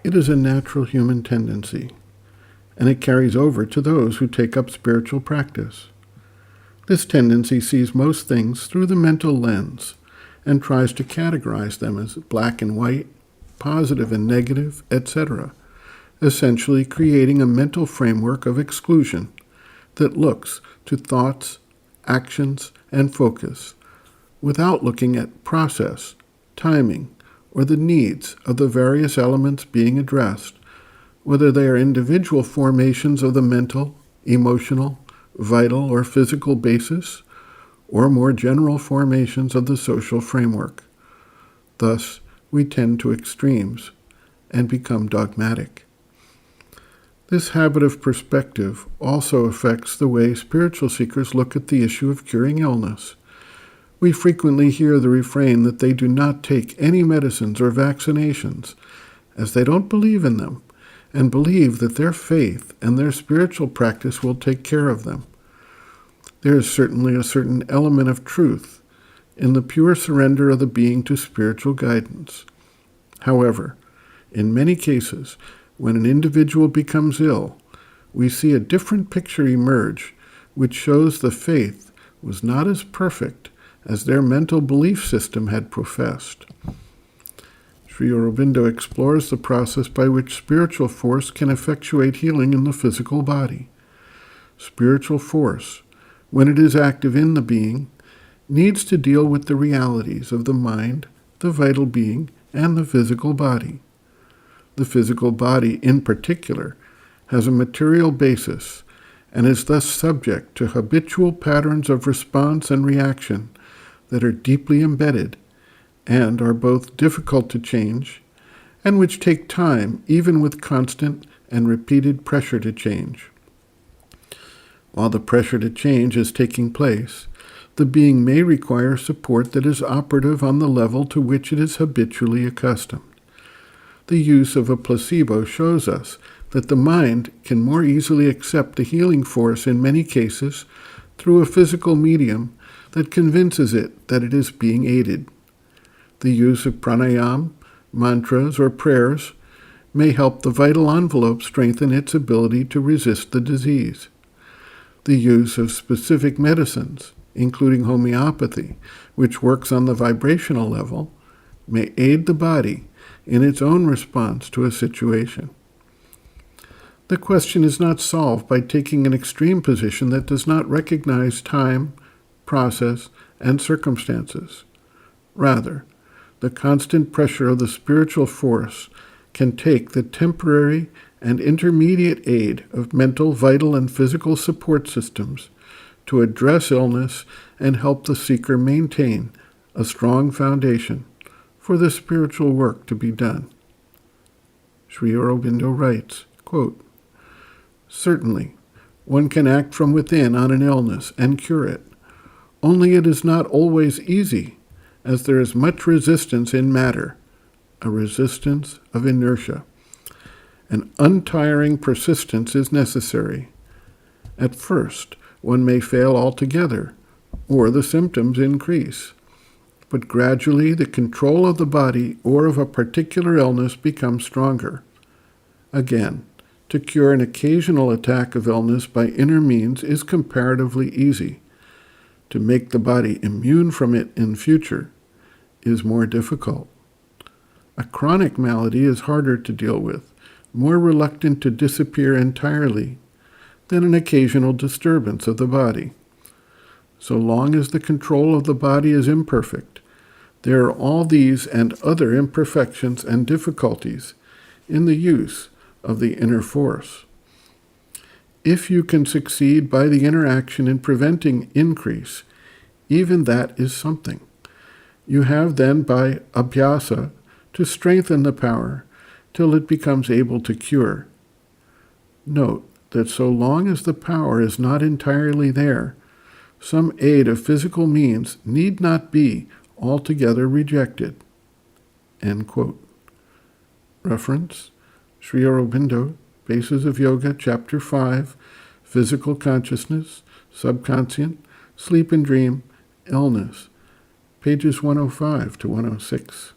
It is a natural human tendency, and it carries over to those who take up spiritual practice. This tendency sees most things through the mental lens and tries to categorize them as black and white, positive and negative, etc., essentially creating a mental framework of exclusion that looks to thoughts, actions, and focus without looking at process, timing, or the needs of the various elements being addressed, whether they are individual formations of the mental, emotional, vital, or physical basis, or more general formations of the social framework. Thus, we tend to extremes and become dogmatic. This habit of perspective also affects the way spiritual seekers look at the issue of curing illness. We frequently hear the refrain that they do not take any medicines or vaccinations, as they don't believe in them, and believe that their faith and their spiritual practice will take care of them. There is certainly a certain element of truth in the pure surrender of the being to spiritual guidance. However, in many cases, when an individual becomes ill, we see a different picture emerge, which shows the faith was not as perfect as their mental belief system had professed. Sri Aurobindo explores the process by which spiritual force can effectuate healing in the physical body. Spiritual force, when it is active in the being, needs to deal with the realities of the mind, the vital being, and the physical body. The physical body, in particular, has a material basis and is thus subject to habitual patterns of response and reaction that are deeply embedded and are both difficult to change and which take time even with constant and repeated pressure to change. While the pressure to change is taking place, the being may require support that is operative on the level to which it is habitually accustomed. The use of a placebo shows us that the mind can more easily accept the healing force in many cases through a physical medium that convinces it that it is being aided. The use of pranayama, mantras, or prayers may help the vital envelope strengthen its ability to resist the disease. The use of specific medicines, including homeopathy, which works on the vibrational level, may aid the body in its own response to a situation. The question is not solved by taking an extreme position that does not recognize time, process, and circumstances. Rather, the constant pressure of the spiritual force can take the temporary and intermediate aid of mental, vital, and physical support systems to address illness and help the seeker maintain a strong foundation for the spiritual work to be done. Sri Aurobindo writes, quote, "Certainly, one can act from within on an illness and cure it. Only it is not always easy, as there is much resistance in matter, a resistance of inertia. An untiring persistence is necessary. At first, one may fail altogether, or the symptoms increase. But gradually the control of the body or of a particular illness becomes stronger. Again, to cure an occasional attack of illness by inner means is comparatively easy. To make the body immune from it in future is more difficult. A chronic malady is harder to deal with, more reluctant to disappear entirely than an occasional disturbance of the body. So long as the control of the body is imperfect, there are all these and other imperfections and difficulties in the use of the inner force. If you can succeed by the interaction in preventing increase, even that is something. You have then by abhyasa to strengthen the power till it becomes able to cure. Note that so long as the power is not entirely there, some aid of physical means need not be altogether rejected." End quote. Reference, Sri Aurobindo, Bases of Yoga, Chapter 5, Physical Consciousness, Subconscient, Sleep and Dream, Illness, pages 105 to 106.